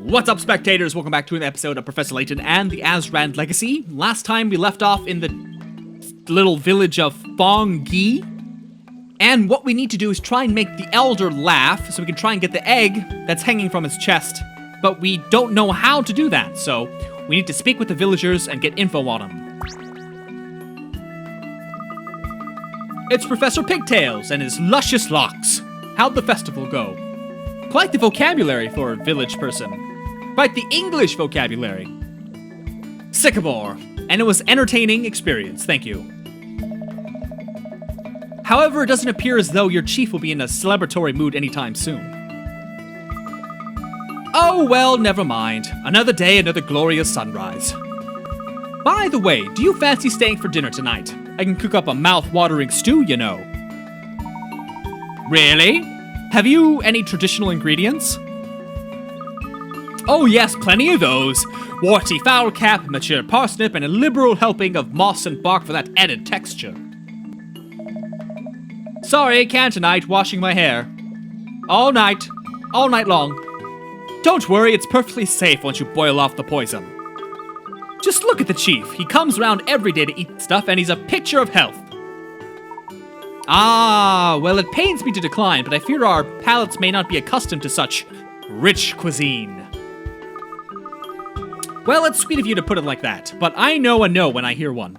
What's up, spectators? Welcome back to an episode of Professor Layton and the Azran Legacy. Last time we left off in the little village of Fongyi. And what we need to do is try and make the elder laugh so we can try and get the egg that's hanging from his chest. But we don't know how to do that, so we need to speak with the villagers and get info on them. It's Professor Pigtails and his luscious locks. How'd the festival go? Quite the vocabulary for a village person. Quite the English vocabulary. Sycamore. And it was an entertaining experience, thank you. However, it doesn't appear as though your chief will be in a celebratory mood anytime soon. Oh well, never mind. Another day, another glorious sunrise. By the way, do you fancy staying for dinner tonight? I can cook up a mouth-watering stew, you know. Really? Have you any traditional ingredients? Oh yes, plenty of those. Warty fowl cap, mature parsnip, and a liberal helping of moss and bark for that added texture. Sorry, can't tonight, washing my hair. All night long. Don't worry, it's perfectly safe once you boil off the poison. Just look at the chief. He comes around every day to eat stuff, and he's a picture of health. Ah, well, it pains me to decline, but I fear our palates may not be accustomed to such rich cuisine. Well, it's sweet of you to put it like that, but I know a no when I hear one.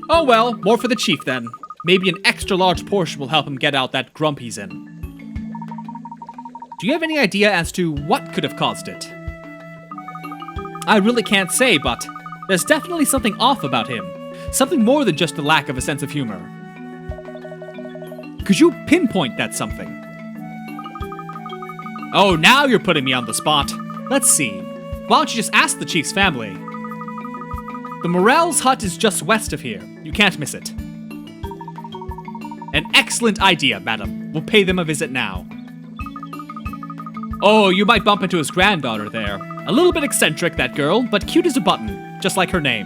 Oh well, more for the chief then. Maybe an extra large portion will help him get out that grump he's in. Do you have any idea as to what could have caused it? I really can't say, but there's definitely something off about him. Something more than just the lack of a sense of humor. Could you pinpoint that something? Oh, now you're putting me on the spot. Let's see. Why don't you just ask the chief's family? The Morel's hut is just west of here. You can't miss it. An excellent idea, madam. We'll pay them a visit now. Oh, you might bump into his granddaughter there. A little bit eccentric, that girl, but cute as a button, just like her name.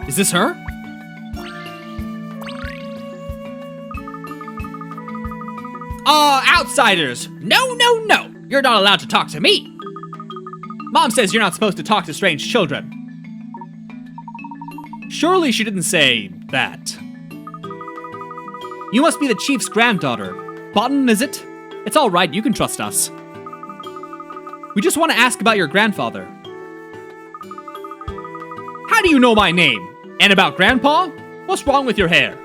Is this her? Outsiders! No, no, no! You're not allowed to talk to me! Mom says you're not supposed to talk to strange children. Surely she didn't say that. You must be the chief's granddaughter. Button, is it? It's all right, you can trust us. We just want to ask about your grandfather. How do you know my name? And about Grandpa? What's wrong with your hair?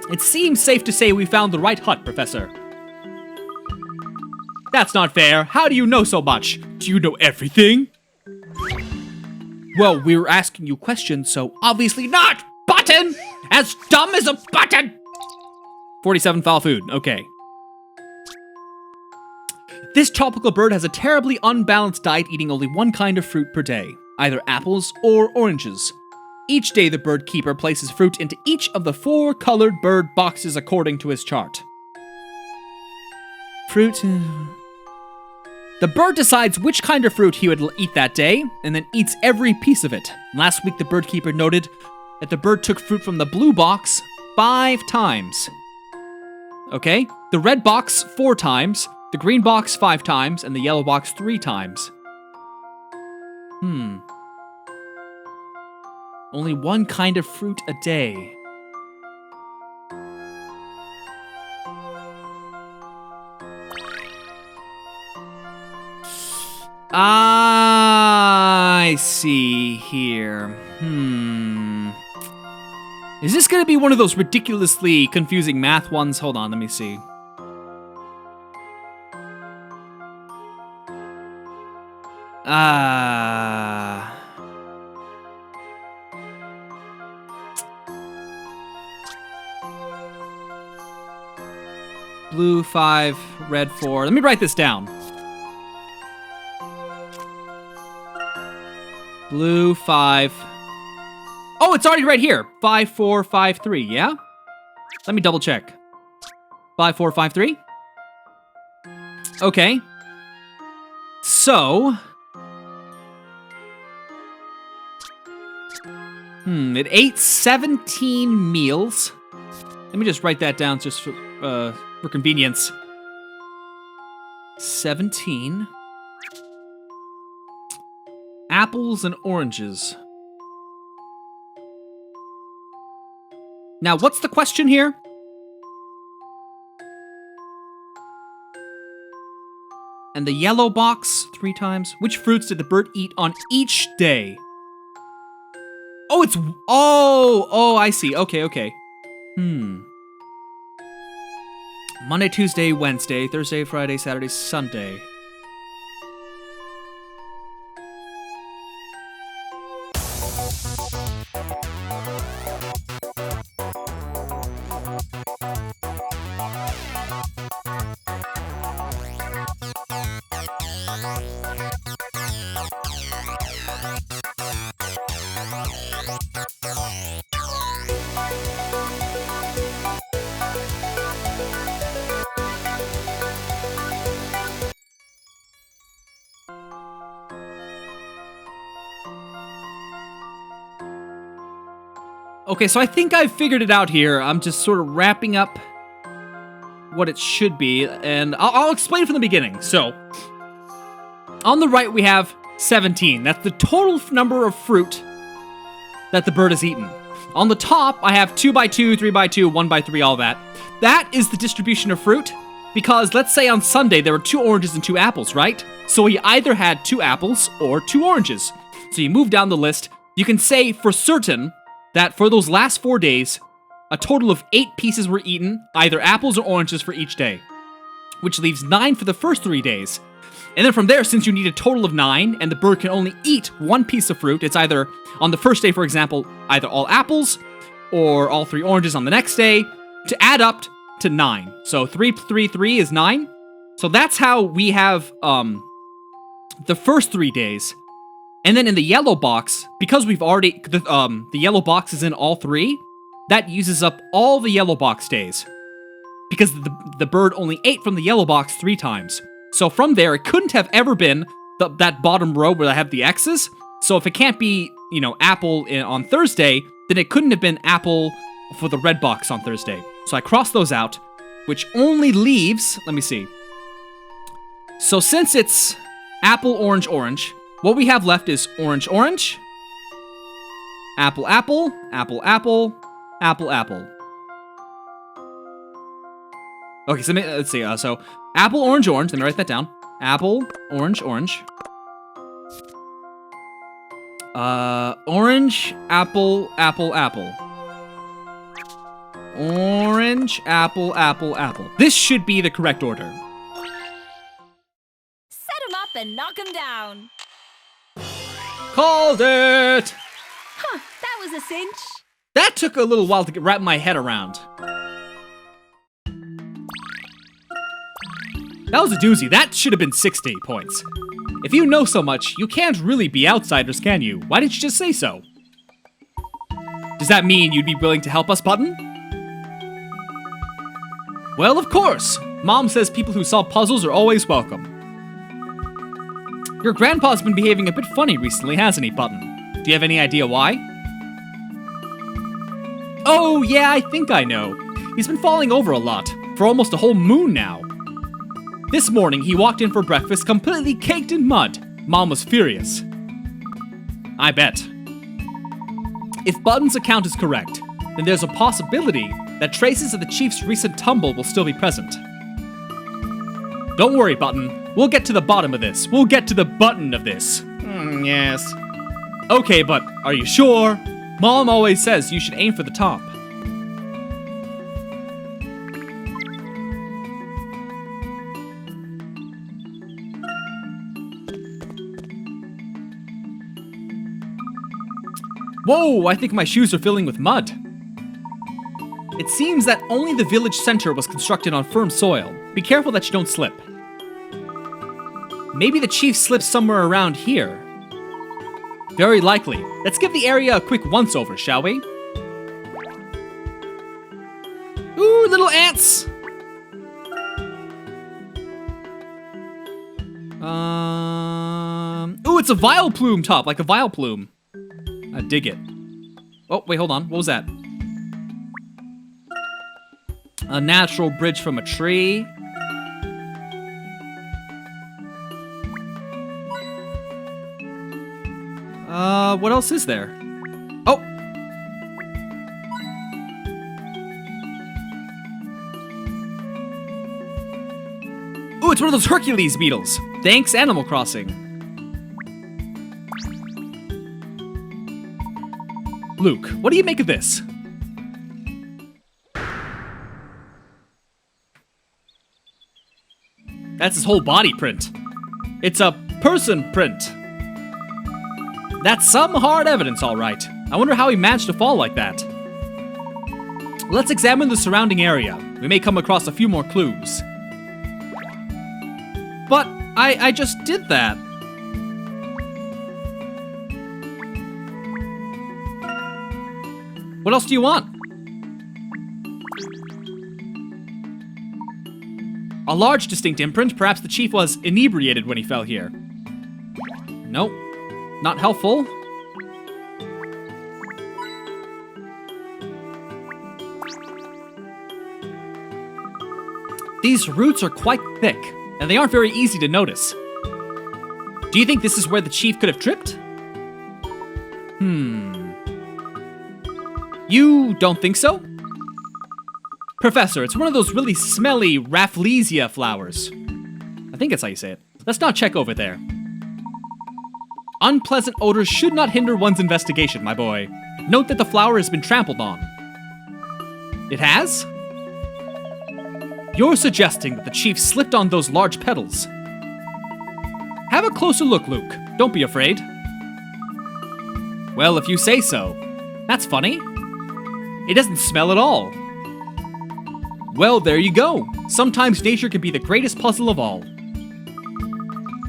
It seems safe to say we found the right hut, Professor. That's not fair. How do you know so much? Do you know everything? Well, we were asking you questions, so obviously not! Button! As dumb as a button! 47 foul food, okay. This tropical bird has a terribly unbalanced diet, eating only one kind of fruit per day, either apples or oranges. Each day the bird keeper places fruit into each of the 4 colored bird boxes according to his chart. Fruit... The bird decides which kind of fruit he would eat that day, and then eats every piece of it. Last week the bird keeper noted that the bird took fruit from the blue box 5 times. Okay, the red box 4 times, the green box 5 times, and the yellow box 3 times. Only one kind of fruit a day. I see here. Is this gonna be one of those ridiculously confusing math ones? Hold on, let me see. Blue 5, red 4. Let me write this down. Blue 5. Oh, it's already right here. 5, 4, 5, 3, yeah? Let me double check. 5, 4, 5, 3? Okay. So... It ate 17 meals. Let me just write that down just for convenience. 17 apples and oranges. Now, what's the question here? And the yellow box 3 times. Which fruits did the bird eat on each day? Oh, it's... Oh, I see. Okay. Monday, Tuesday, Wednesday, Thursday, Friday, Saturday, Sunday. Okay, so I think I've figured it out here. I'm just sort of wrapping up what it should be, and I'll explain from the beginning. So, on the right we have 17. That's the total number of fruit that the bird has eaten. On the top, I have 2 by 2, 3 by 2, 1 by 3, all that. That is the distribution of fruit, because let's say on Sunday there were 2 oranges and 2 apples, right? So he either had 2 apples or 2 oranges. So you move down the list. You can say for certain that for those last 4 days, a total of 8 pieces were eaten, either apples or oranges for each day, which leaves 9 for the first 3 days. And then from there, since you need a total of 9, and the bird can only eat 1 piece of fruit, it's either, on the first day, for example, either all apples, or all 3 oranges on the next day, to add up to 9. So 3, 3, 3 is 9. So that's how we have the first 3 days. And then in the yellow box, because we've already, the yellow box is in all 3, that uses up all the yellow box days. Because the bird only ate from the yellow box 3 times. So from there, it couldn't have ever been that bottom row where I have the X's. So if it can't be, apple on Thursday, then it couldn't have been apple for the red box on Thursday. So I crossed those out, which only leaves, let me see. So since it's apple, orange, orange, what we have left is orange, orange, apple, apple, apple, apple, apple, apple. Okay, so let's see. So apple, orange, orange. Let me write that down. Apple, orange, orange. Orange, apple, apple, apple. Orange, apple, apple, apple. This should be the correct order. Set him up and knock him down. Called it! Huh, that was a cinch. That took a little while to wrap my head around. That was a doozy. That should have been 60 points. If you know so much, you can't really be outsiders, can you? Why didn't you just say so? Does that mean you'd be willing to help us, Button? Well, of course. Mom says people who solve puzzles are always welcome. Your grandpa's been behaving a bit funny recently, hasn't he, Button? Do you have any idea why? Oh, yeah, I think I know. He's been falling over a lot, for almost a whole moon now. This morning, he walked in for breakfast completely caked in mud. Mom was furious. I bet. If Button's account is correct, then there's a possibility that traces of the Chief's recent tumble will still be present. Don't worry, Button. We'll get to the bottom of this. We'll get to the button of this. Yes. Okay, but are you sure? Mom always says you should aim for the top. Whoa, I think my shoes are filling with mud. It seems that only the village center was constructed on firm soil. Be careful that you don't slip. Maybe the chief slipped somewhere around here. Very likely. Let's give the area a quick once-over, shall we? Ooh, little ants! Ooh, it's a vile plume top, like a vile plume. I dig it. Oh, wait, hold on. What was that? A natural bridge from a tree. What else is there? Oh! Ooh, it's one of those Hercules beetles. Thanks, Animal Crossing. Luke, what do you make of this? That's his whole body print. It's a person print. That's some hard evidence, all right. I wonder how he managed to fall like that. Let's examine the surrounding area. We may come across a few more clues. But I just did that. What else do you want? A large distinct imprint. Perhaps the chief was inebriated when he fell here. Nope. Not helpful. These roots are quite thick, and they aren't very easy to notice. Do you think this is where the chief could have tripped? You don't think so? Professor, it's one of those really smelly Rafflesia flowers. I think that's how you say it. Let's not check over there. Unpleasant odors should not hinder one's investigation, my boy. Note that the flower has been trampled on. It has? You're suggesting that the chief slipped on those large petals. Have a closer look, Luke. Don't be afraid. Well, if you say so. That's funny. It doesn't smell at all. Well, there you go. Sometimes nature can be the greatest puzzle of all.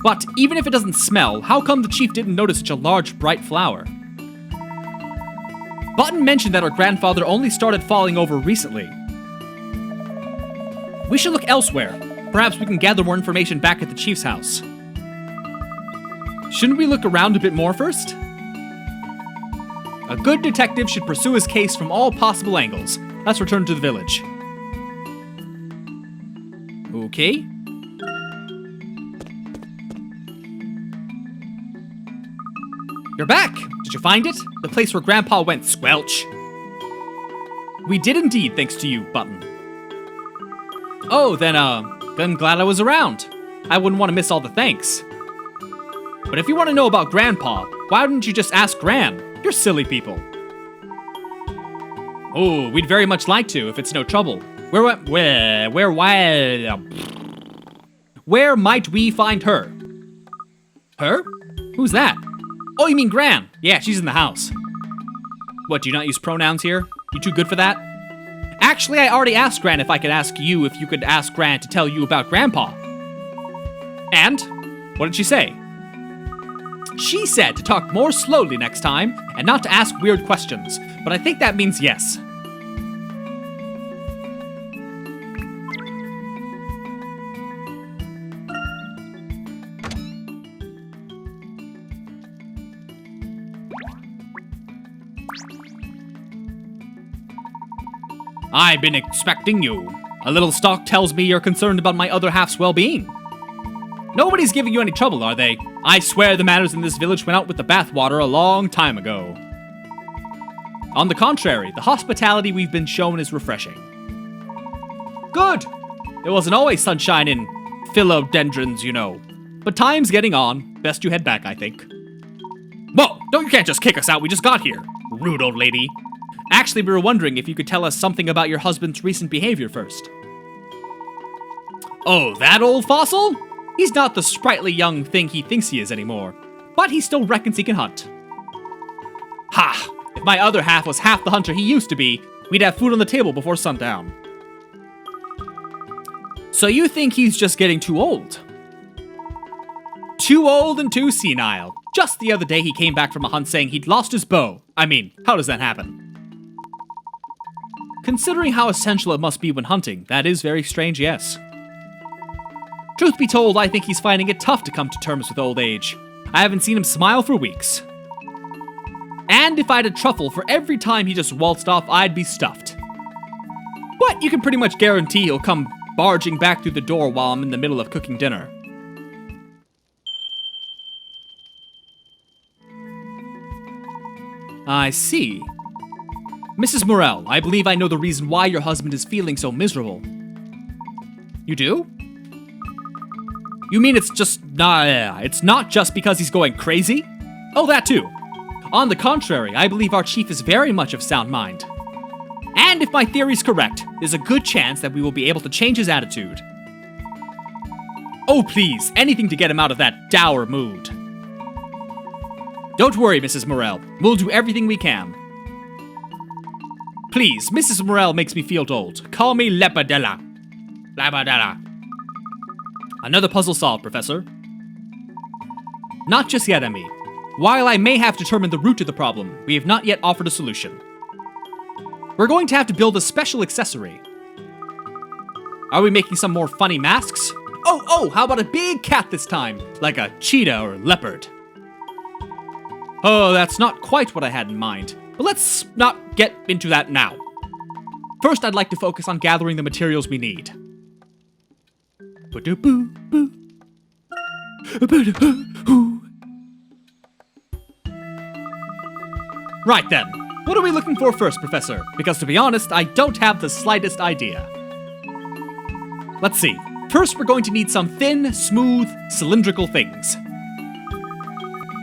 But even if it doesn't smell, how come the chief didn't notice such a large, bright flower? Button mentioned that our grandfather only started falling over recently. We should look elsewhere. Perhaps we can gather more information back at the chief's house. Shouldn't we look around a bit more first? A good detective should pursue his case from all possible angles. Let's return to the village. Okay. You're back! Did you find it? The place where Grandpa went squelch. We did indeed, thanks to you, Button. Oh, then I'm glad I was around. I wouldn't want to miss all the thanks. But if you want to know about Grandpa, why didn't you just ask Gran? You're silly people. Oh, we'd very much like to, if it's no trouble. Where might we find her? Her? Who's that? Oh, you mean Gran? Yeah, she's in the house. What, do you not use pronouns here? You too good for that? Actually, I already asked Gran if I could ask you if you could ask Gran to tell you about Grandpa. And? What did she say? She said to talk more slowly next time and not to ask weird questions, but I think that means yes. I've been expecting you. A little stalk tells me you're concerned about my other half's well-being. Nobody's giving you any trouble, are they? I swear the matters in this village went out with the bathwater a long time ago. On the contrary, the hospitality we've been shown is refreshing. Good! It wasn't always sunshine in philodendrons, you know. But time's getting on. Best you head back, I think. Whoa! No, you can't just kick us out. We just got here. Rude old lady. Actually, we were wondering if you could tell us something about your husband's recent behavior first. Oh, that old fossil? He's not the sprightly young thing he thinks he is anymore, but he still reckons he can hunt. Ha! If my other half was half the hunter he used to be, we'd have food on the table before sundown. So you think he's just getting too old? Too old and too senile. Just the other day he came back from a hunt saying he'd lost his bow. I mean, how does that happen? Considering how essential it must be when hunting, that is very strange, yes. Truth be told, I think he's finding it tough to come to terms with old age. I haven't seen him smile for weeks. And if I had a truffle for every time he just waltzed off, I'd be stuffed. But you can pretty much guarantee he'll come barging back through the door while I'm in the middle of cooking dinner. I see. Mrs. Morel, I believe I know the reason why your husband is feeling so miserable. You do? You mean it's not just because he's going crazy? Oh, that too. On the contrary, I believe our chief is very much of sound mind. And if my theory's correct, there's a good chance that we will be able to change his attitude. Oh please, anything to get him out of that dour mood. Don't worry, Mrs. Morel. We'll do everything we can. Please, Mrs. Morel makes me feel old. Call me Lepadella. Lepadella. Another puzzle solved, Professor. Not just yet, Emmy. While I may have determined the root of the problem, we have not yet offered a solution. We're going to have to build a special accessory. Are we making some more funny masks? Oh, how about a big cat this time? Like a cheetah or leopard. Oh, that's not quite what I had in mind. But let's not get into that now. First, I'd like to focus on gathering the materials we need. Right then, what are we looking for first, Professor? Because to be honest, I don't have the slightest idea. Let's see. First, we're going to need some thin, smooth, cylindrical things.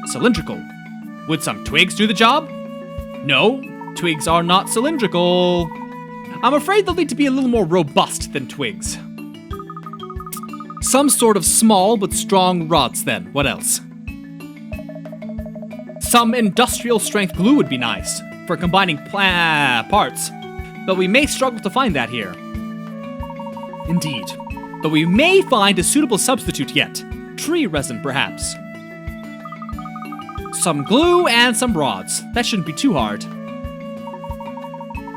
Cylindrical? Would some twigs do the job? No, twigs are not cylindrical. I'm afraid they'll need to be a little more robust than twigs. Some sort of small but strong rods then. What else? Some industrial strength glue would be nice for combining parts, but we may struggle to find that here. Indeed, but we may find a suitable substitute yet. Tree resin, perhaps. Some glue and some rods. That shouldn't be too hard.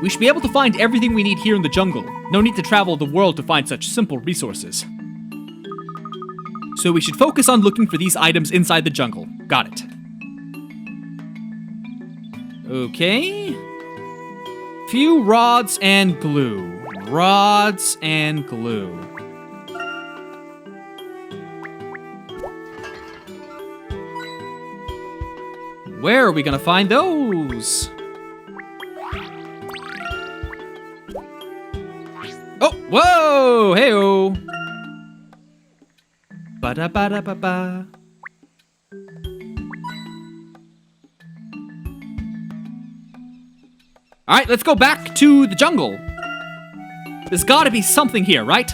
We should be able to find everything we need here in the jungle. No need to travel the world to find such simple resources. So we should focus on looking for these items inside the jungle. Got it. Okay. Few rods and glue. Rods and glue. Where are we gonna find those? Oh, whoa, hey-oh. Ba-da-ba-da-ba-ba. Alright, let's go back to the jungle. There's gotta be something here, right?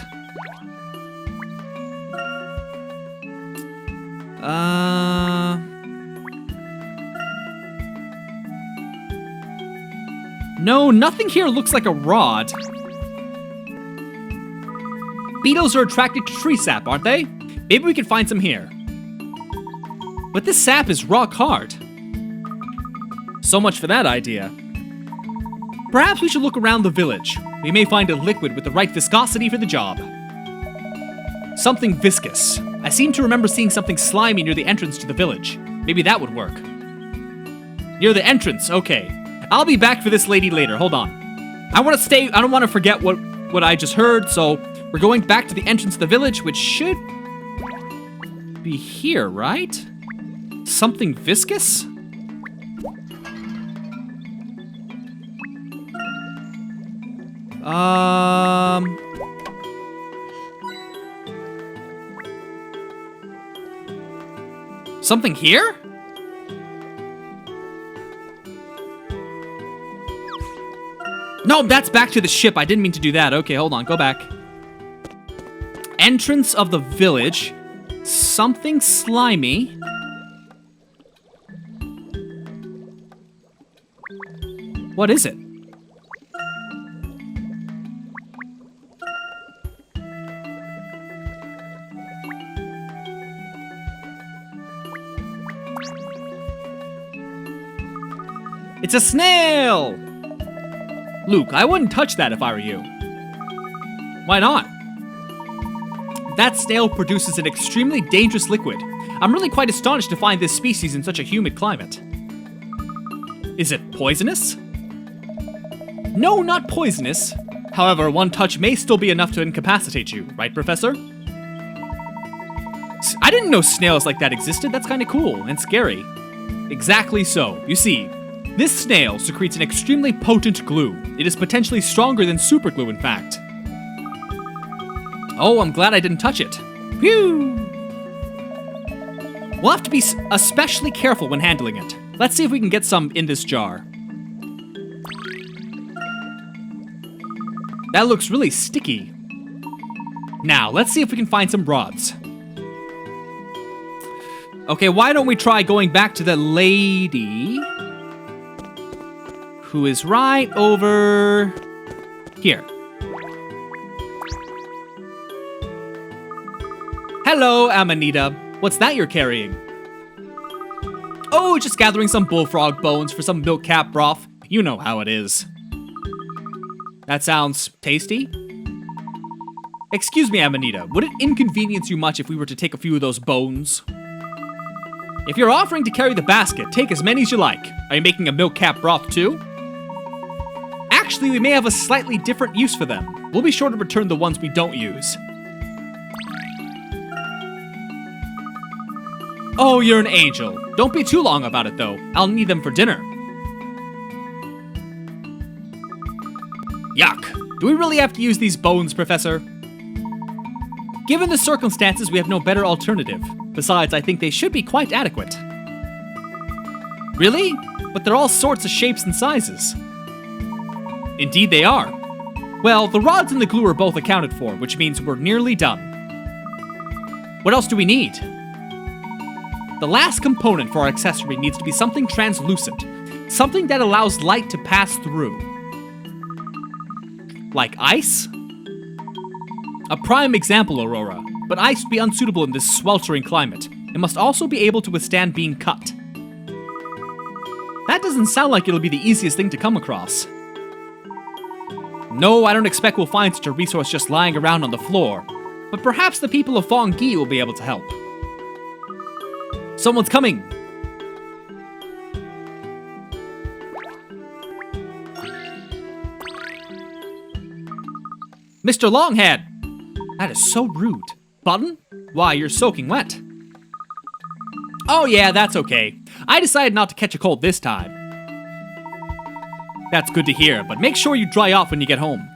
No, nothing here looks like a rod. Beetles are attracted to tree sap, aren't they? Maybe we can find some here. But this sap is rock hard. So much for that idea. Perhaps we should look around the village. We may find a liquid with the right viscosity for the job. Something viscous. I seem to remember seeing something slimy near the entrance to the village. Maybe that would work. Near the entrance, okay. I'll be back for this lady later, hold on. I don't want to forget what I just heard, so we're going back to the entrance of the village, which should be here, right? Something viscous? Something here? No, that's back to the ship. I didn't mean to do that. Okay, hold on. Go back. Entrance of the village. Something slimy. What is it? It's a snail! Luke, I wouldn't touch that if I were you. Why not? That snail produces an extremely dangerous liquid. I'm really quite astonished to find this species in such a humid climate. Is it poisonous? No, not poisonous. However, one touch may still be enough to incapacitate you, right, Professor? I didn't know snails like that existed. That's kind of cool and scary. Exactly so. You see, this snail secretes an extremely potent glue. It is potentially stronger than superglue, in fact. Oh, I'm glad I didn't touch it. Phew! We'll have to be especially careful when handling it. Let's see if we can get some in this jar. That looks really sticky. Now, let's see if we can find some rods. Okay, why don't we try going back to the lady who is right over here. Hello, Amanita. What's that you're carrying? Oh, just gathering some bullfrog bones for some milk cap broth. You know how it is. That sounds tasty. Excuse me, Amanita. Would it inconvenience you much if we were to take a few of those bones? If you're offering to carry the basket, take as many as you like. Are you making a milk cap broth too? Actually, we may have a slightly different use for them. We'll be sure to return the ones we don't use. Oh, you're an angel. Don't be too long about it, though. I'll need them for dinner. Yuck. Do we really have to use these bones, Professor? Given the circumstances, we have no better alternative. Besides, I think they should be quite adequate. Really? But they're all sorts of shapes and sizes. Indeed they are. Well, the rods and the glue are both accounted for, which means we're nearly done. What else do we need? The last component for our accessory needs to be something translucent. Something that allows light to pass through. Like ice? A prime example, Aurora. But ice would be unsuitable in this sweltering climate. It must also be able to withstand being cut. That doesn't sound like it'll be the easiest thing to come across. No, I don't expect we'll find such a resource just lying around on the floor. But perhaps the people of Fongyi will be able to help. Someone's coming! Mr. Longhead! That is so rude. Button? Why, you're soaking wet. Oh yeah, that's okay. I decided not to catch a cold this time. That's good to hear, but make sure you dry off when you get home.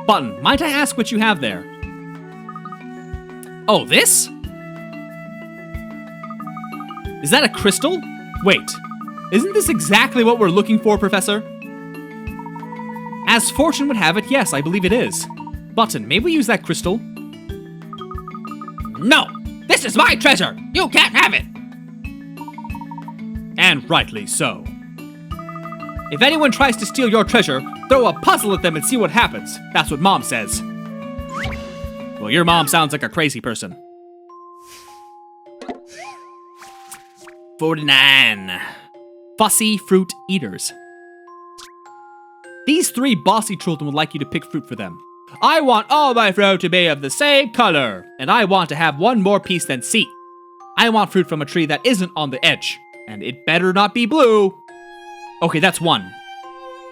Button, might I ask what you have there? Oh, this? Is that a crystal? Wait, isn't this exactly what we're looking for, Professor? As fortune would have it, yes, I believe it is. Button, may we use that crystal? No! This is my treasure! You can't have it! And rightly so. If anyone tries to steal your treasure, throw a puzzle at them and see what happens. That's what Mom says. Well, your mom sounds like a crazy person. 49. Fussy fruit eaters. These 3 bossy children would like you to pick fruit for them. I want all my fruit to be of the same color, and I want to have one more piece than C. I want fruit from a tree that isn't on the edge, and it better not be blue. Okay, that's 1.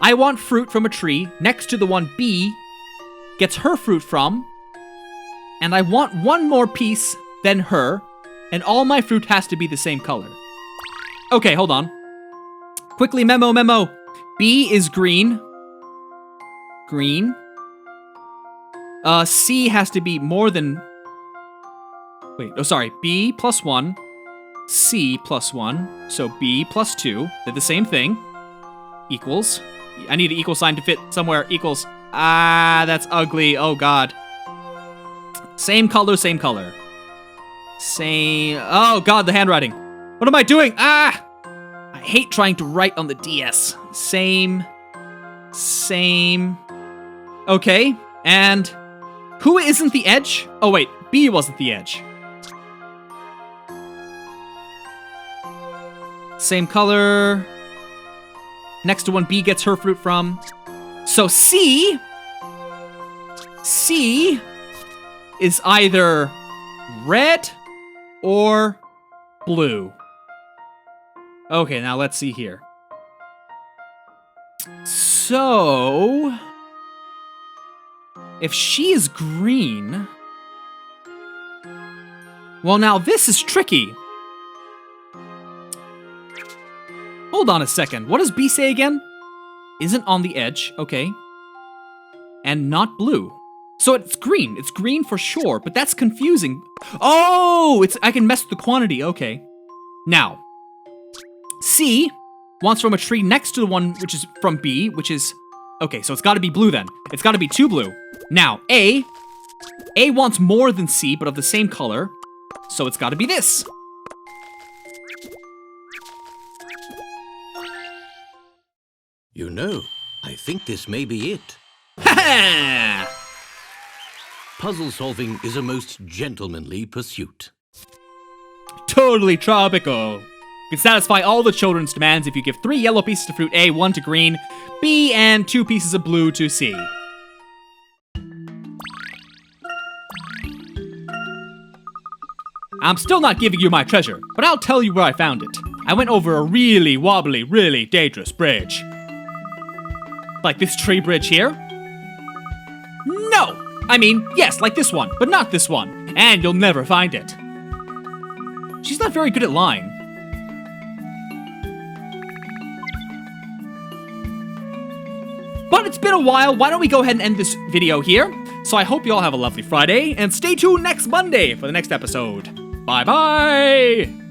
I want fruit from a tree next to the one B gets her fruit from, and I want one more piece than her, and all my fruit has to be the same color. Okay, hold on. Quickly, memo. B is green. Green. C has to be more than... Wait, oh sorry, B plus 1, C plus 1, so B plus 2, they're the same thing, equals, I need an equal sign to fit somewhere, equals, that's ugly, oh god. Same color, same, oh god, the handwriting. What am I doing? I hate trying to write on the DS. Same, okay, and who isn't the edge? Oh wait, B wasn't the edge. Same color. Next to one B gets her fruit from. So C is either red or blue. Okay, now let's see here. So... if she is green... well, now this is tricky. Hold on a second. What does B say again? Isn't on the edge. Okay. And not blue. So it's green. It's green for sure, but that's confusing. Oh, I can mess with the quantity. Okay. Now, C wants from a tree next to the one which is from B, which is... okay, so it's got to be blue then. It's got to be 2 blue. Now, A wants more than C, but of the same color. So it's got to be this. You know, I think this may be it. Ha-ha! Puzzle solving is a most gentlemanly pursuit. Totally tropical. You can satisfy all the children's demands if you give 3 yellow pieces to fruit A, 1 to green, B, and 2 pieces of blue to C. I'm still not giving you my treasure, but I'll tell you where I found it. I went over a really wobbly, really dangerous bridge. Like this tree bridge here? No! I mean, yes, like this one, but not this one. And you'll never find it. She's not very good at lying. But it's been a while, why don't we go ahead and end this video here? So I hope you all have a lovely Friday, and stay tuned next Monday for the next episode. Bye-bye!